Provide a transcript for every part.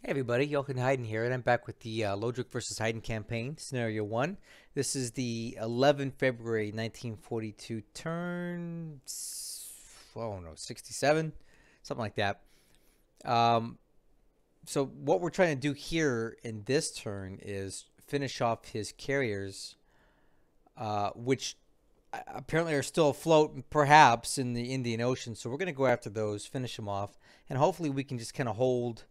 Hey everybody, Jochen Hayden here, and I'm back with the Lodric versus Hayden campaign, Scenario 1. This is the 11 February 1942 turn, oh no, 67, something like that. Um, so what we're trying to do here in this turn is finish off his carriers, which apparently are still afloat, perhaps, in the Indian Ocean. So we're going to go after those, finish them off, and hopefully we can just kind of hold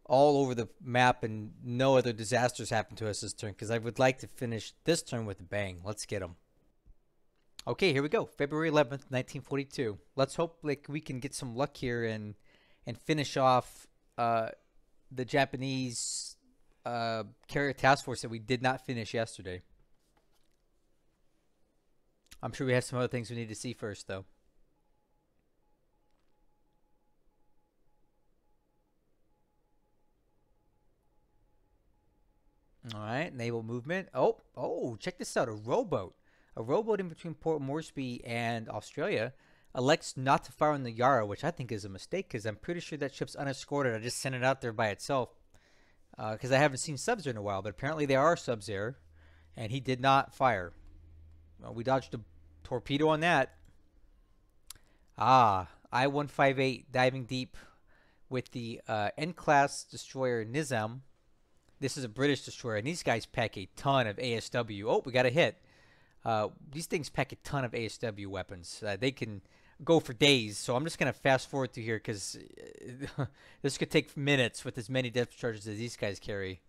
all over the map and no other disasters happen to us this turn because I would like to finish this turn with a bang. Let's get them. Okay, here we go. February 11th, 1942. Let's hope like we can get some luck here and finish off the Japanese carrier task force that we did not finish yesterday. I'm sure we have some other things we need to see first though. All right, naval movement. Oh, check this out. A rowboat. A rowboat in between Port Moresby and Australia elects not to fire on the Yarra, which I think is a mistake because I'm pretty sure that ship's unescorted. I just sent it out there by itself because I haven't seen subs there in a while, but apparently there are subs there, and he did not fire. Well, we dodged a torpedo on that. I-158 diving deep with the N-class destroyer Nizam. This is a British destroyer, and these guys pack a ton of ASW. Oh, we got a hit. These things pack a ton of ASW weapons. They can go for days, so I'm just going to fast forward through here because this could take minutes with as many depth charges as these guys carry.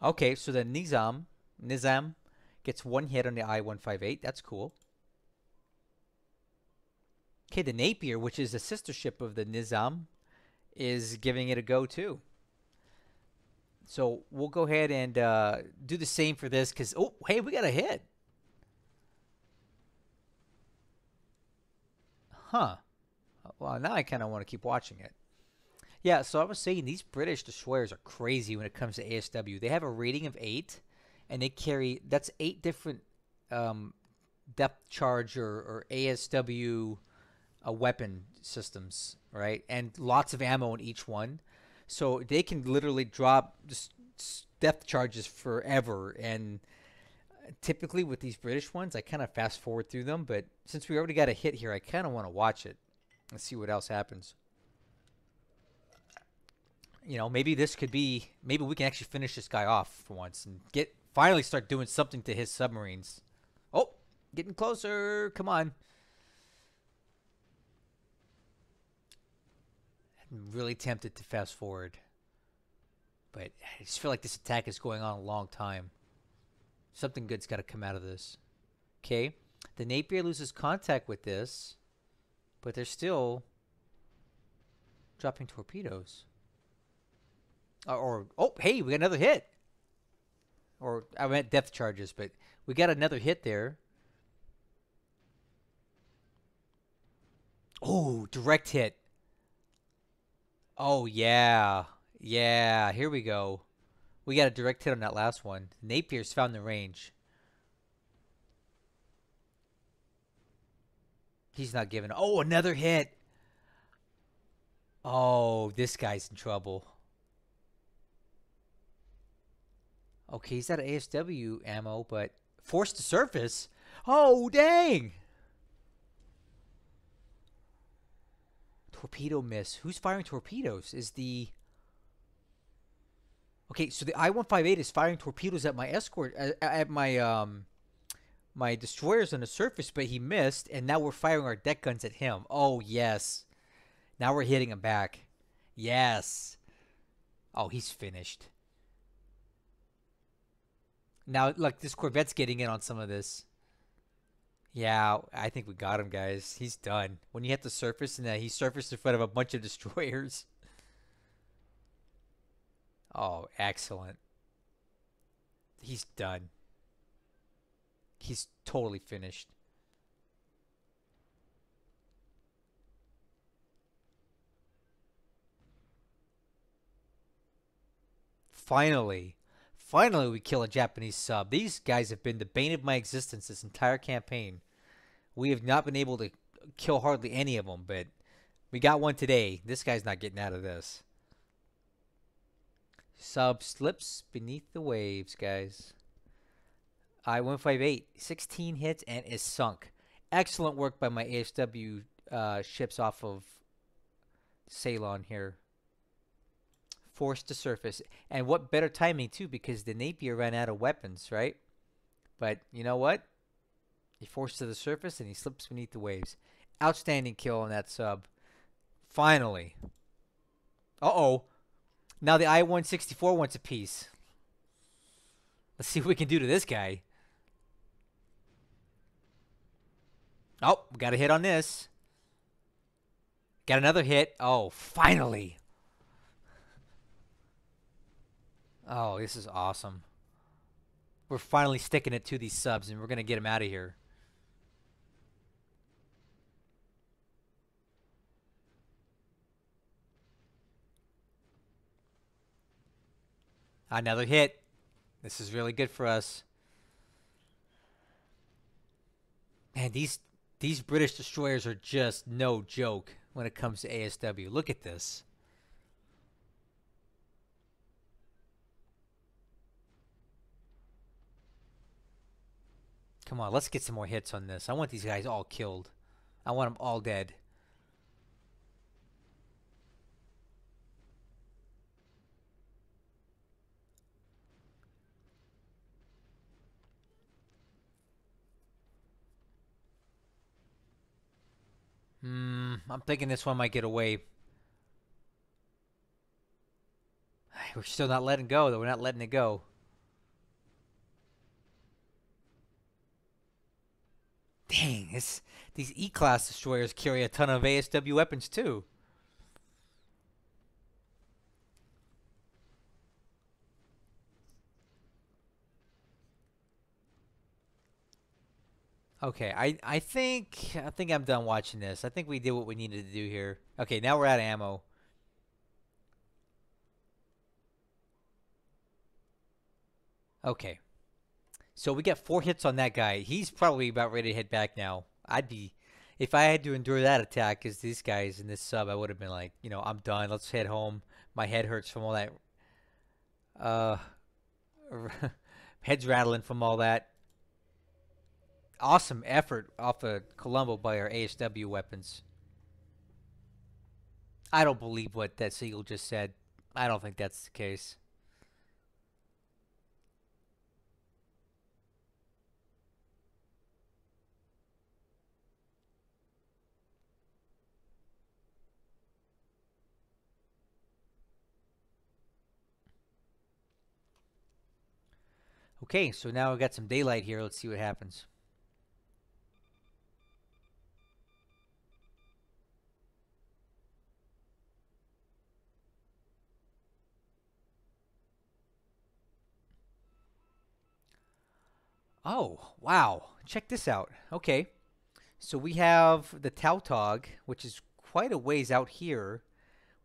Okay, so the Nizam gets one hit on the I-158. That's cool. Okay, the Napier, which is a sister ship of the Nizam, is giving it a go too. So we'll go ahead and do the same for this because, oh, hey, we got a hit. Huh. Well, now I kind of want to keep watching it. Yeah, so I was saying these British destroyers are crazy when it comes to ASW. They have a rating of 8, and they carry, that's 8 different um, depth charge or ASW weapon systems, right? And lots of ammo in each one. So they can literally drop just depth charges forever. And typically with these British ones, I kind of fast forward through them. But since we already got a hit here, I kind of want to watch it and see what else happens. You know, maybe this could be, maybe we can actually finish this guy off for once and finally start doing something to his submarines. Oh, getting closer. Come on. I'm really tempted to fast forward, but I just feel like this attack is going on a long time. Something good's got to come out of this. Okay, the Napier loses contact with this, but they're still dropping torpedoes. Oh, hey, we got another hit. Or I meant depth charges, but we got another hit there. Oh, direct hit. Oh, yeah. Yeah, here we go. We got a direct hit on that last one. Napier's found the range. He's not giving. Oh, another hit. Oh, this guy's in trouble. Okay, he's out of ASW ammo, but forced to surface. Oh, dang. Torpedo miss. Who's firing torpedoes? Is the... Okay, so the I-158 is firing torpedoes at my escort, at my destroyers on the surface, but he missed, and now we're firing our deck guns at him. Oh, yes. Now we're hitting him back. Yes. Oh, he's finished. Now, look, this Corvette's getting in on some of this. Yeah, I think we got him, guys. He's done. When you hit the surface, and he surfaced in front of a bunch of destroyers. Oh, excellent. He's done. He's totally finished. Finally. Finally, we kill a Japanese sub. These guys have been the bane of my existence this entire campaign. We have not been able to kill hardly any of them, but We got one today. This guy's not getting out of this. Sub slips beneath the waves, guys. I-158, 16 hits and is sunk. Excellent work by my ASW ships off of Ceylon here. Forced to surface. And what better timing, too, because the Napier ran out of weapons, right? But you know what? He forced to the surface and he slips beneath the waves. Outstanding kill on that sub. Finally. Uh-oh. Now the I-164 wants a piece. Let's see what we can do to this guy. Oh, we got a hit on this. Got another hit. Oh, finally. Oh, this is awesome. We're finally sticking it to these subs, and we're going to get them out of here. Another hit. This is really good for us. Man, these British destroyers are just no joke when it comes to ASW. Look at this. Come on, let's get some more hits on this. I want these guys all killed. I want them all dead. I'm thinking this one might get away. We're still not letting go, though. We're not letting it go. Dang, these E-Class destroyers carry a ton of ASW weapons, too. Okay, I think I'm done watching this. I think we did what we needed to do here. Okay, now we're out of ammo. Okay. So we got 4 hits on that guy. He's probably about ready to head back now. If I had to endure that attack as these guys in this sub, I would have been like, you know, I'm done. Let's head home. My head hurts from all that. Uh, head's rattling from all that. Awesome effort off of Colombo by our ASW weapons. I don't believe what that Seagull just said. I don't think that's the case. Okay, so now we got some daylight here. Let's see what happens. Oh, wow. Check this out. Okay. So we have the Tautog, which is quite a ways out here.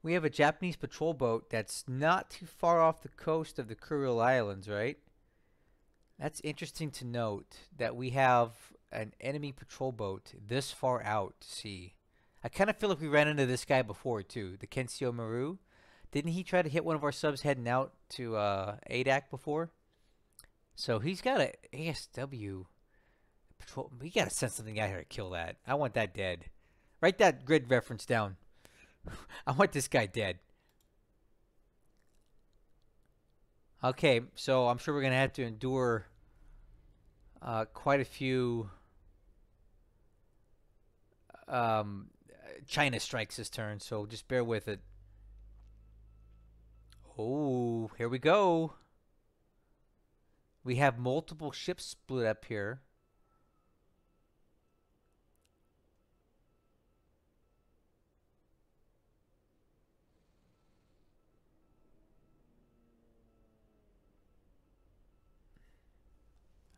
We have a Japanese patrol boat that's not too far off the coast of the Kuril Islands, right? That's interesting to note that we have an enemy patrol boat this far out to sea. I kind of feel like we ran into this guy before, too. The Kensio Maru. Didn't he try to hit one of our subs heading out to ADAC before? So he's got a ASW patrol. We gotta send something out here to kill that. I want that dead. Write that grid reference down. I want this guy dead. Okay, so I'm sure we're gonna have to endure quite a few China strikes this turn. So just bear with it. Oh, here we go. We have multiple ships split up here.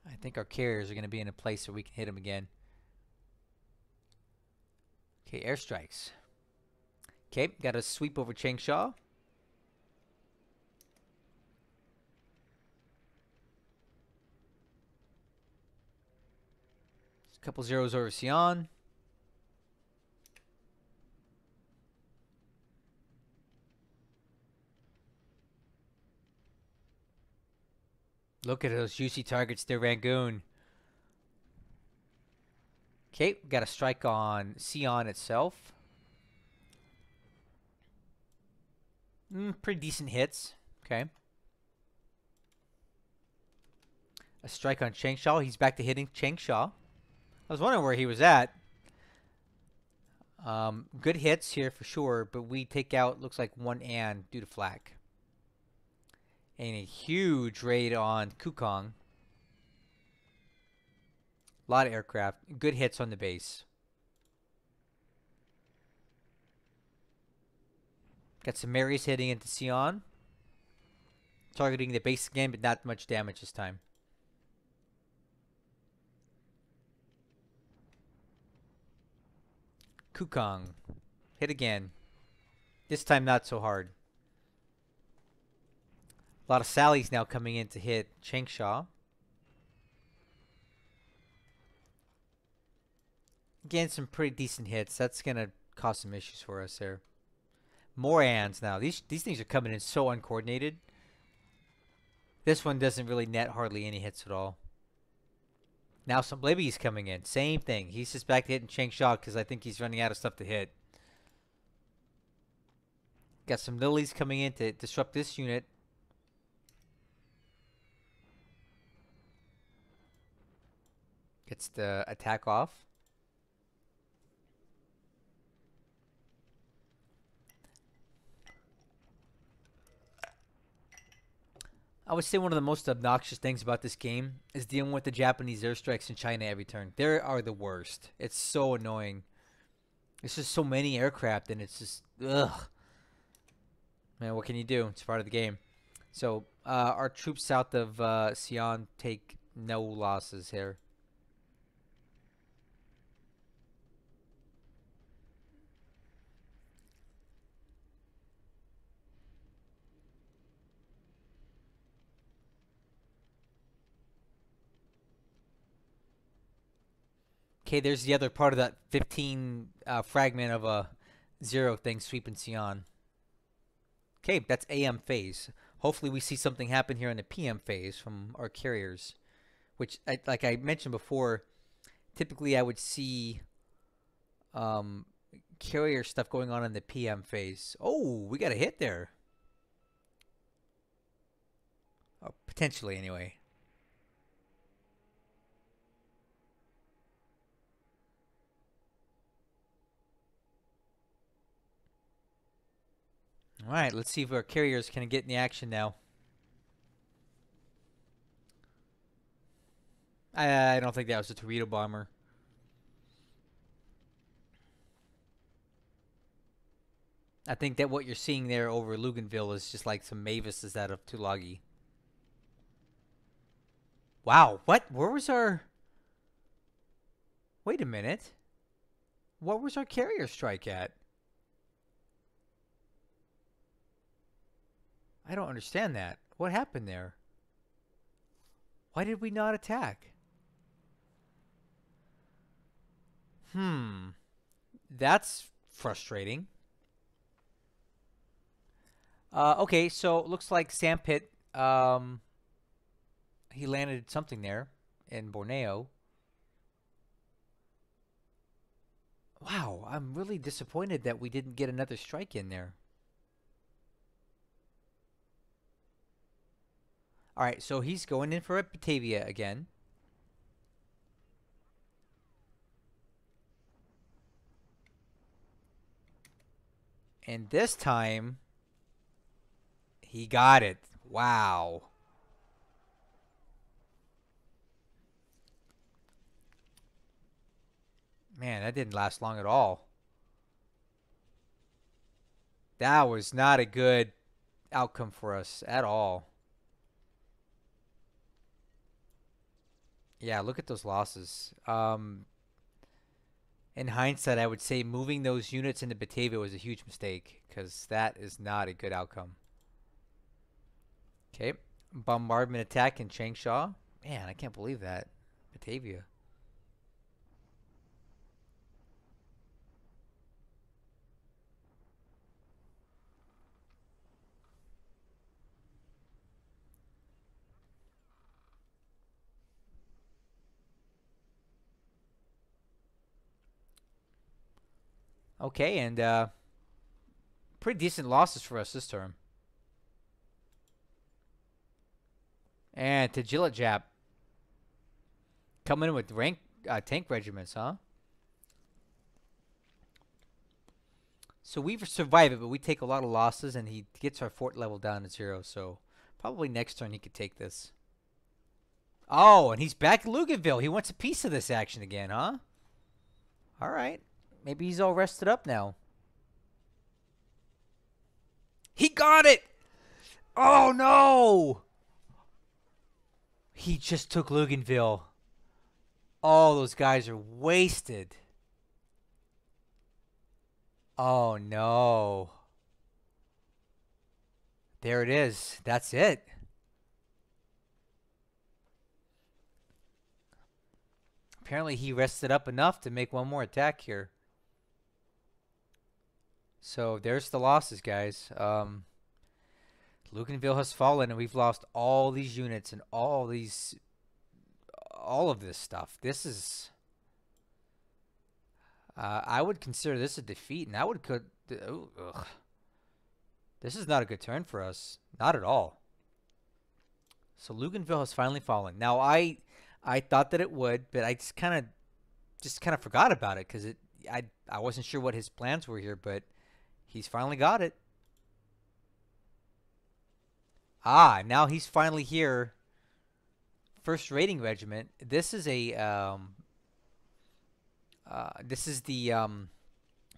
I think our carriers are going to be in a place where we can hit them again. Okay, airstrikes. Okay, got a sweep over Changsha. A couple zeros over Xi'an. Look at those juicy targets there, Rangoon. Okay, got a strike on Sion itself. Pretty decent hits. Okay. A strike on Changsha. He's back to hitting Changsha. I was wondering where he was at. Good hits here for sure, but we take out, looks like one and due to flak. And a huge raid on Kukong. A lot of aircraft. Good hits on the base. Got some Marys hitting into Sion. Targeting the base again, but not much damage this time. Kukong. Hit again. This time not so hard. A lot of Sallies now coming in to hit Changsha. Again, some pretty decent hits. That's going to cause some issues for us there. More ands now. These things are coming in so uncoordinated. This one doesn't really net hardly any hits at all. Now some Libby's coming in. Same thing. He's just back to hitting Changsha because I think he's running out of stuff to hit. Got some Lilies coming in to disrupt this unit. Gets the attack off. I would say one of the most obnoxious things about this game is dealing with the Japanese airstrikes in China every turn. They are the worst. It's so annoying. It's just so many aircraft, and it's just, ugh. Man, what can you do? It's part of the game. So, our troops south of Sion take no losses here. Okay, there's the other part of that 15 fragment of a 0 thing sweeping Sion. Okay, that's AM phase. Hopefully we see something happen here in the PM phase from our carriers. Which, like I mentioned before, typically I would see carrier stuff going on in the PM phase. Oh, we got a hit there. Oh, potentially, anyway. All right, let's see if our carriers can get in the action now. I don't think that was a Torpedo bomber. I think that what you're seeing there over Luganville is just like some Mavises out of Tulagi. Wow, what? Where was our... Wait a minute. What was our carrier strike at? I don't understand that. What happened there? Why did we not attack? That's frustrating. Okay, so it looks like Sandpit, he landed something there in Borneo. Wow, I'm really disappointed that we didn't get another strike in there. All right, so he's going in for a Batavia again. And this time, he got it. Wow. Man, that didn't last long at all. That was not a good outcome for us at all. Yeah, look at those losses. In hindsight, I would say moving those units into Batavia was a huge mistake because that is not a good outcome. Okay, bombardment attack in Changsha. Man, I can't believe that. Batavia. Okay, and pretty decent losses for us this term. And Tagilajap coming in with rank tank regiments, huh? So we've survived it, but we take a lot of losses, and he gets our fort level down to 0. So probably next turn he could take this. Oh, and he's back at Luganville. He wants a piece of this action again, huh? All right. Maybe he's all rested up now. He got it! Oh, no! He just took Luganville. Oh, those guys are wasted. Oh, no. There it is. That's it. Apparently he rested up enough to make one more attack here. So there's the losses, guys. Luganville has fallen, and we've lost all these units and all of this stuff. This is... I would consider this a defeat, and I would this is not a good turn for us. Not at all. So Luganville has finally fallen. Now I thought that it would, but I just kind of forgot about it because I wasn't sure what his plans were here, but he's finally got it. Ah, now he's finally here. First Raiding Regiment. This is a this is the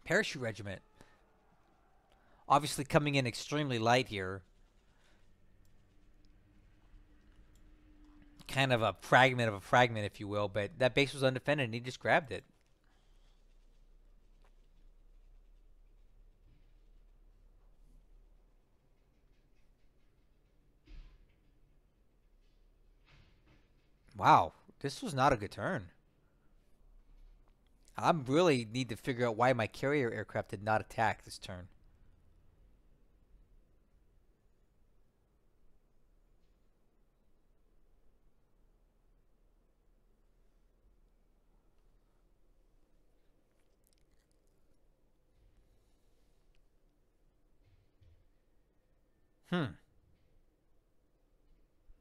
Parachute Regiment. Obviously coming in extremely light here. Kind of a fragment, if you will, but that base was undefended and he just grabbed it. Wow, this was not a good turn. I really need to figure out why my carrier aircraft did not attack this turn.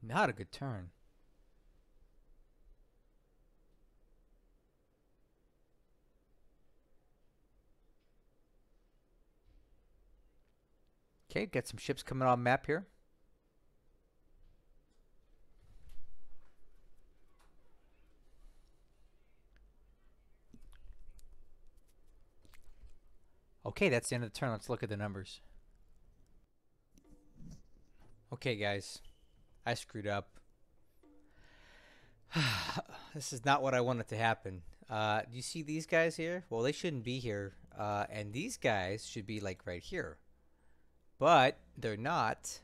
Not a good turn. Okay, got some ships coming on map here. Okay, that's the end of the turn. Let's look at the numbers. Okay, guys. I screwed up. This is not what I wanted to happen. Do you see these guys here? Well, they shouldn't be here. And these guys should be like right here. But they're not.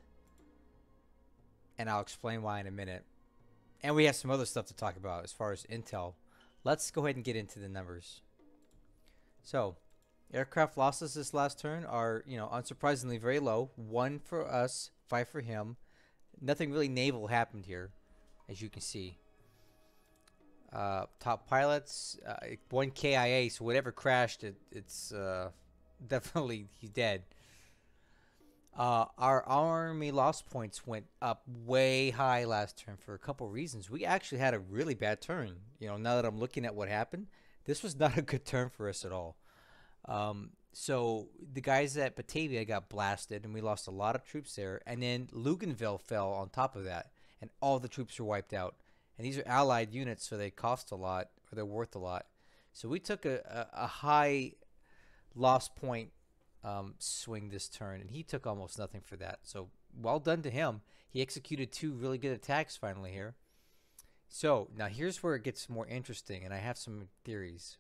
And I'll explain why in a minute. And we have some other stuff to talk about as far as intel. Let's go ahead and get into the numbers. So, aircraft losses this last turn are, unsurprisingly very low. 1 for us, 5 for him. Nothing really naval happened here, as you can see. Top pilots, 1 KIA, so whatever crashed, it's definitely, he's dead. Our army loss points went up way high last turn for a couple reasons. We actually had a really bad turn. Now that I'm looking at what happened, this was not a good turn for us at all. So the guys at Batavia got blasted, and we lost a lot of troops there. And then Luganville fell on top of that, and all the troops were wiped out. And these are allied units, so they cost a lot, or they're worth a lot. So we took a high loss point swing this turn, and he took almost nothing for that. So well done to him. He executed 2 really good attacks finally here. So now here's where it gets more interesting, and I have some theories.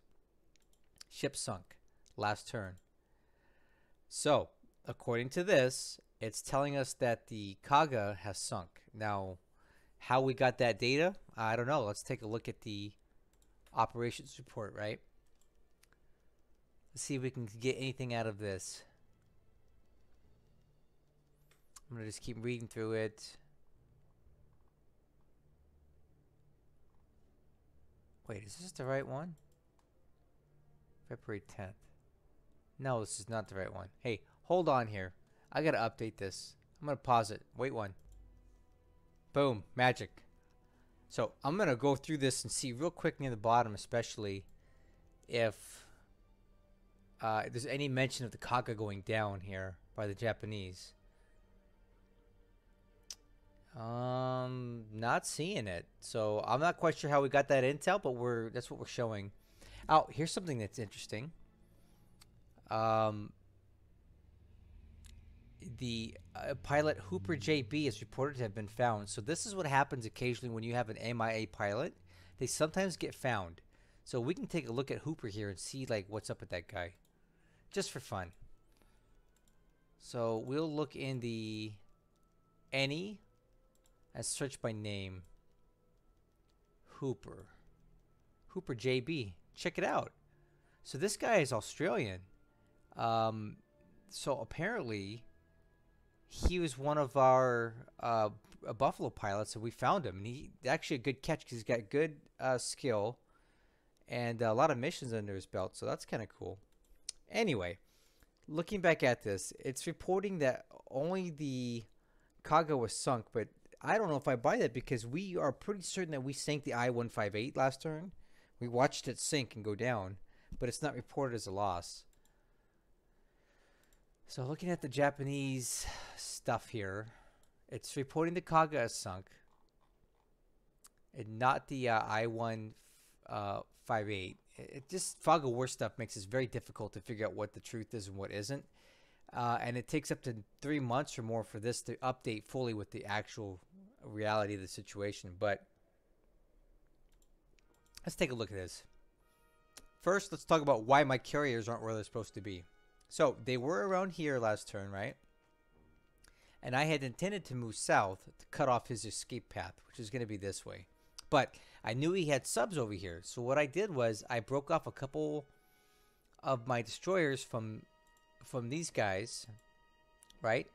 Ship sunk last turn. So according to this, it's telling us that the Kaga has sunk. Now, how we got that data, I don't know. Let's take a look at the operations report, right? Let's see if we can get anything out of this. I'm going to just keep reading through it. Wait, is this the right one? February 10th. No, this is not the right one. Hey, hold on here. I gotta update this. I'm gonna pause it. Wait one. Boom, magic. So I'm gonna go through this and see real quick near the bottom, especially if there's any mention of the Kaga going down here by the Japanese. Not seeing it. So I'm not quite sure how we got that intel, but that's what we're showing. Oh, here's something that's interesting. The pilot Hooper JB is reported to have been found. So this is what happens occasionally when you have an MIA pilot. They sometimes get found. So we can take a look at Hooper here and see like what's up with that guy, just for fun. So we'll look in the any and search by name. Hooper JB. Check it out. So this guy is Australian. So apparently he was one of our Buffalo pilots, and we found him. And he actually a good catch because he's got good skill and a lot of missions under his belt. So that's kind of cool. Anyway, looking back at this, it's reporting that only the Kaga was sunk, but I don't know if I buy that because we are pretty certain that we sank the I-158 last turn. We watched it sink and go down, but it's not reported as a loss. So looking at the Japanese stuff here, it's reporting the Kaga as sunk, and not the I-158. It just fog of war stuff makes it very difficult to figure out what the truth is and what isn't. And it takes up to 3 months or more for this to update fully with the actual reality of the situation. But let's take a look at this. First, let's talk about why my carriers aren't where they're supposed to be. So they were around here last turn, right? And I had intended to move south to cut off his escape path, which is going to be this way. But I knew he had subs over here. So what I did was I broke off a couple of my destroyers from these guys, right?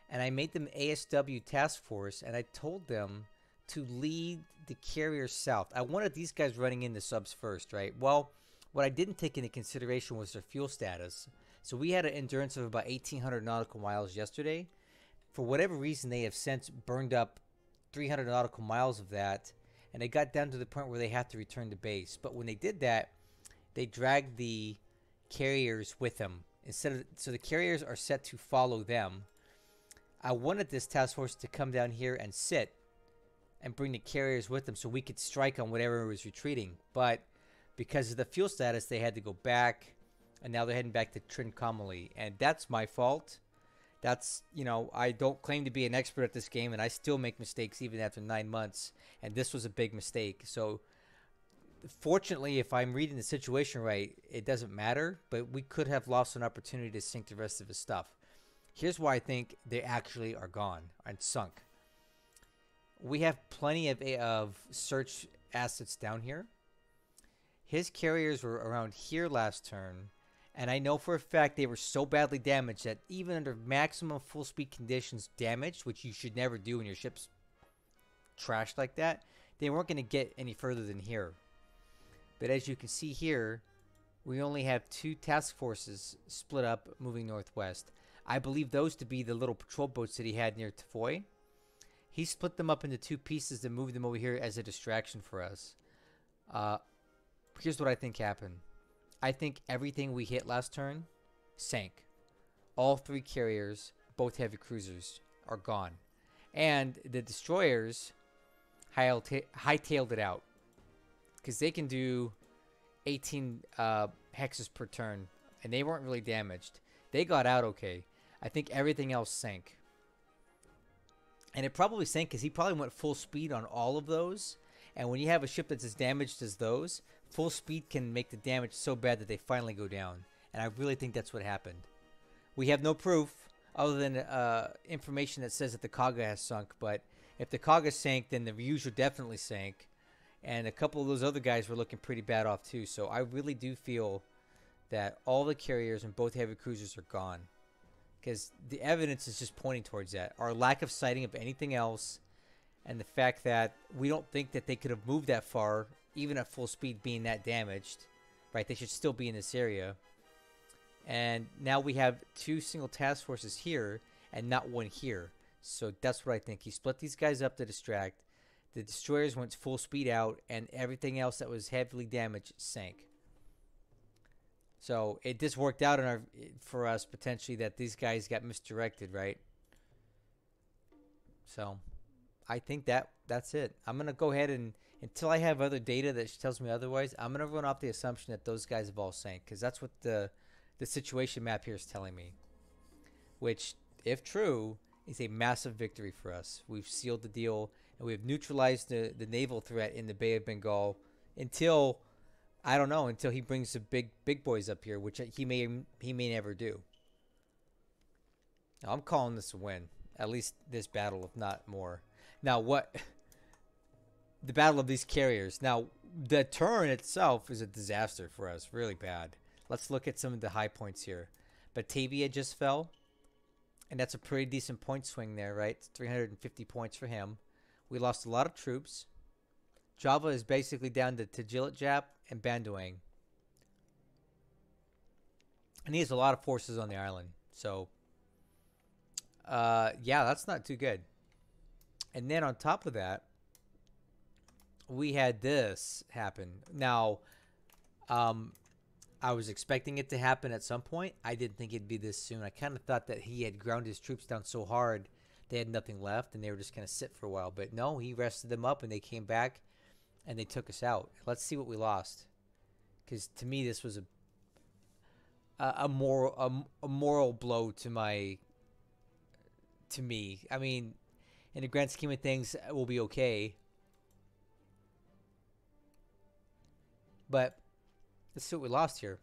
And I made them ASW task force, and I told them to lead the carriers south. I wanted these guys running into subs first, right? Well, what I didn't take into consideration was their fuel status. So we had an endurance of about 1,800 nautical miles yesterday. For whatever reason, they have since burned up 300 nautical miles of that, and they got down to the point where they had to return to base. But when they did that, they dragged the carriers with them. So the carriers are set to follow them. I wanted this task force to come down here and sit and bring the carriers with them so we could strike on whatever was retreating. But because of the fuel status, they had to go back, and now they're heading back to Trincomalee. And that's my fault. That's, you know, I don't claim to be an expert at this game, and I still make mistakes even after 9 months. And this was a big mistake. So fortunately, if I'm reading the situation right, it doesn't matter, but we could have lost an opportunity to sink the rest of his stuff. Here's why I think they actually are gone and sunk. We have plenty of search assets down here. His carriers were around here last turn, and I know for a fact they were so badly damaged that even under maximum full speed conditions damaged, which you should never do when your ship's trashed like that, they weren't going to get any further than here. But as you can see here, we only have 2 task forces split up moving northwest. I believe those to be the little patrol boats that he had near Tafoy. He split them up into 2 pieces and moved them over here as a distraction for us. Here's what I think happened. I think everything we hit last turn sank. All 3 carriers, both heavy cruisers, are gone. And the destroyers hightailed it out. Because they can do 18 hexes per turn. And they weren't really damaged. They got out okay. I think everything else sank. And it probably sank because he probably went full speed on all of those. And when you have a ship that's as damaged as those, full speed can make the damage so bad that they finally go down. And I really think that's what happened. We have no proof other than information that says that the Kaga has sunk. But if the Kaga sank, then the Ryujo definitely sank. And a couple of those other guys were looking pretty bad off too. So I really do feel that all the carriers and both heavy cruisers are gone. Because the evidence is just pointing towards that. Our lack of sighting of anything else, and the fact that we don't think that they could have moved that far, even at full speed being that damaged. Right, they should still be in this area. And now we have 2 single task forces here and not 1 here. So that's what I think. He split these guys up to distract. The destroyers went full speed out, and everything else that was heavily damaged sank. So it just worked out for us potentially that these guys got misdirected, right? So I think that's it. I'm gonna go ahead and until I have other data that tells me otherwise, I'm gonna run off the assumption that those guys have all sank because that's what the situation map here is telling me. Which, if true, is a massive victory for us. We've sealed the deal and we've neutralized the naval threat in the Bay of Bengal until I don't know until he brings the big boys up here, which he may never do. Now, I'm calling this a win, at least this battle, if not more. Now, what the battle of these carriers? Now, the turn itself is a disaster for us, really bad. Let's look at some of the high points here. Batavia just fell, and that's a pretty decent point swing there, right? It's 350 points for him. We lost a lot of troops. Java is basically down to Tagilitjap and Bandoang. And he has a lot of forces on the island. So, yeah, that's not too good. And then on top of that, we had this happen. Now, I was expecting it to happen at some point. I didn't think it'd be this soon. I kind of thought that he had ground his troops down so hard they had nothing left and they were just going to sit for a while. But no, he rested them up and they came back and they took us out. Let's see what we lost. Because to me, this was a moral blow to me. I mean, in the grand scheme of things, it will be okay. But let's see what we lost here.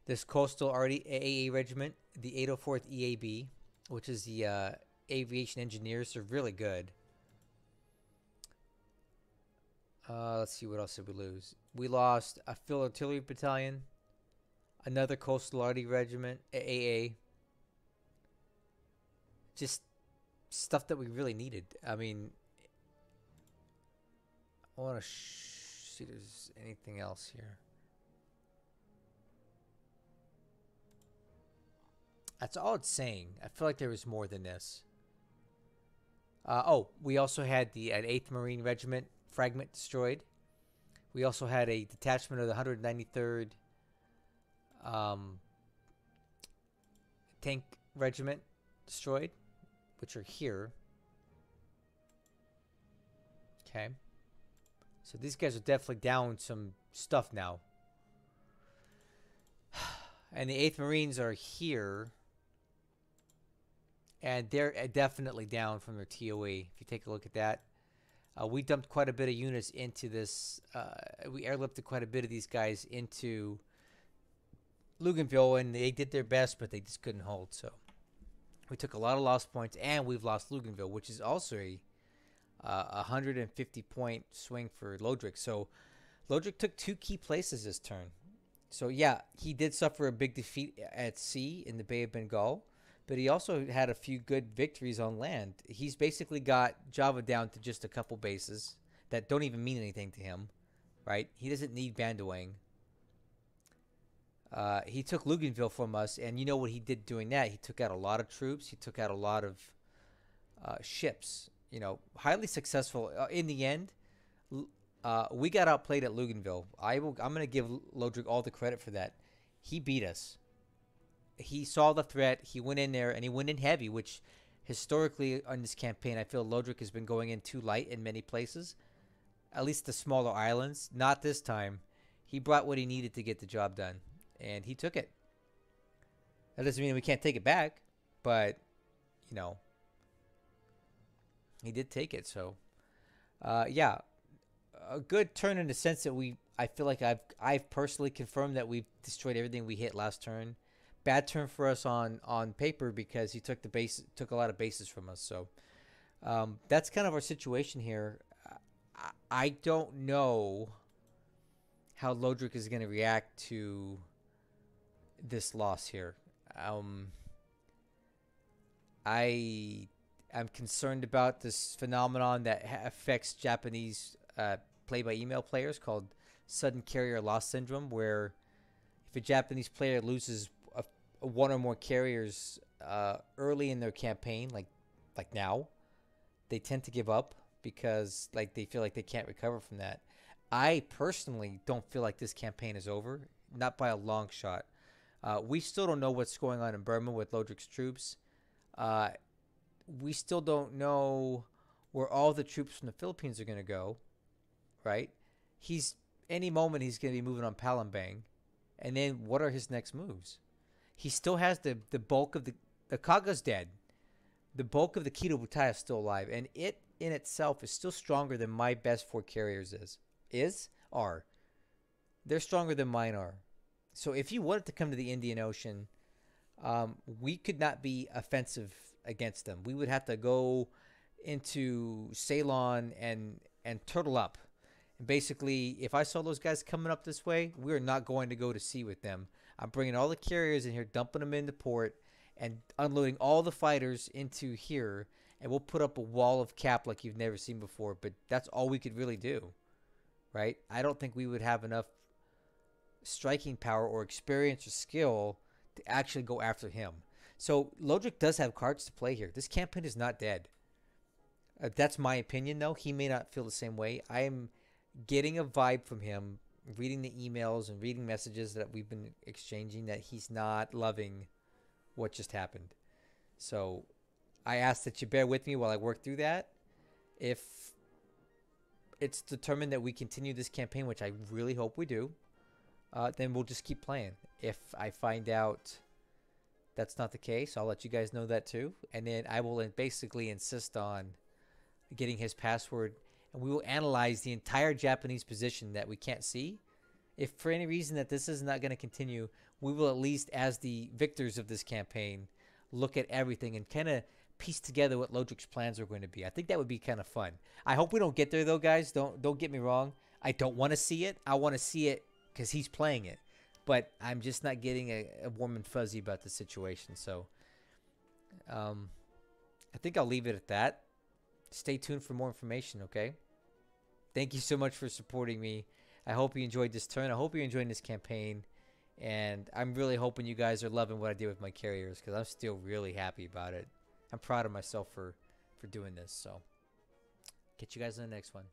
This coastal AA regiment, the 804th EAB, which is the aviation engineers, are really good. Let's see, what else did we lose? We lost a field artillery battalion, another coastal arty regiment, AA. Just stuff that we really needed. I mean, I want to see if there's anything else here. That's all it's saying. I feel like there was more than this. Oh, we also had an 8th Marine Regiment fragment destroyed. We also had a detachment of the 193rd Tank Regiment destroyed, which are here. Okay. So these guys are definitely down some stuff now. And the 8th Marines are here. And they're definitely down from their TOE. If you take a look at that. We dumped quite a bit of units into this. We airlifted quite a bit of these guys into Luganville. And they did their best, but they just couldn't hold. So we took a lot of lost points. And we've lost Luganville, which is also a 150-point swing for Lodrik. So Lodrik took 2 key places this turn. So yeah, he did suffer a big defeat at sea in the Bay of Bengal, but he also had a few good victories on land. He's basically got Java down to just a couple bases that don't even mean anything to him, right? He doesn't need Bandoang. He took Luganville from us, and you know what he did doing that? He took out a lot of troops. He took out a lot of ships. You know, highly successful. In the end, we got outplayed at Luganville. I'm going to give Lodrik all the credit for that. He beat us. He saw the threat. He went in there, and he went in heavy, which historically on this campaign, I feel Lodrik has been going in too light in many places, at least the smaller islands. Not this time. He brought what he needed to get the job done, and he took it. That doesn't mean we can't take it back, but, you know, he did take it. So, yeah, a good turn in the sense that I feel like I've personally confirmed that we've destroyed everything we hit last turn. Bad turn for us on paper because he took a lot of bases from us. So that's kind of our situation here. I don't know how Lodrik is going to react to this loss here. I am concerned about this phenomenon that affects Japanese play-by-email players called sudden carrier loss syndrome, where if a Japanese player loses one or more carriers early in their campaign, like now, they tend to give up because like they feel like they can't recover from that. I personally don't feel like this campaign is over, not by a long shot. We still don't know what's going on in Burma with Lodrik's troops. Uh, we still don't know where all the troops from the Philippines are going to go, right? He's any moment he's going to be moving on Palembang, and then what are his next moves? He still has the bulk of the Kaga's dead. The bulk of the Kido Butai is still alive, and it in itself is still stronger than my best 4 carriers are. They're stronger than mine are. So if you wanted to come to the Indian Ocean, we could not be offensive against them. We would have to go into Ceylon and turtle up. And basically, if I saw those guys coming up this way, we are not going to go to sea with them. I'm bringing all the carriers in here, dumping them into port, and unloading all the fighters into here, and we'll put up a wall of cap like you've never seen before. But that's all we could really do, right? I don't think we would have enough striking power or experience or skill to actually go after him. So Lodrik does have cards to play here. This campaign is not dead. That's my opinion, though. He may not feel the same way. I am getting a vibe from him, reading the emails and reading messages that we've been exchanging, that he's not loving what just happened. So I ask that you bear with me while I work through that. If it's determined that we continue this campaign, which I really hope we do, then we'll just keep playing. If I find out that's not the case, I'll let you guys know that too. And then I will basically insist on getting his password, and we will analyze the entire Japanese position that we can't see. If for any reason that this is not going to continue, we will at least, as the victors of this campaign, look at everything and kind of piece together what Lodrik's plans are going to be. I think that would be kind of fun. I hope we don't get there though, guys. Don't get me wrong. I don't want to see it. I want to see it because he's playing it. But I'm just not getting a warm and fuzzy about the situation. So I think I'll leave it at that. Stay tuned for more information, okay? Thank you so much for supporting me. I hope you enjoyed this turn. I hope you're enjoying this campaign. And I'm really hoping you guys are loving what I did with my carriers, because I'm still really happy about it. I'm proud of myself for doing this. So, catch you guys in the next one.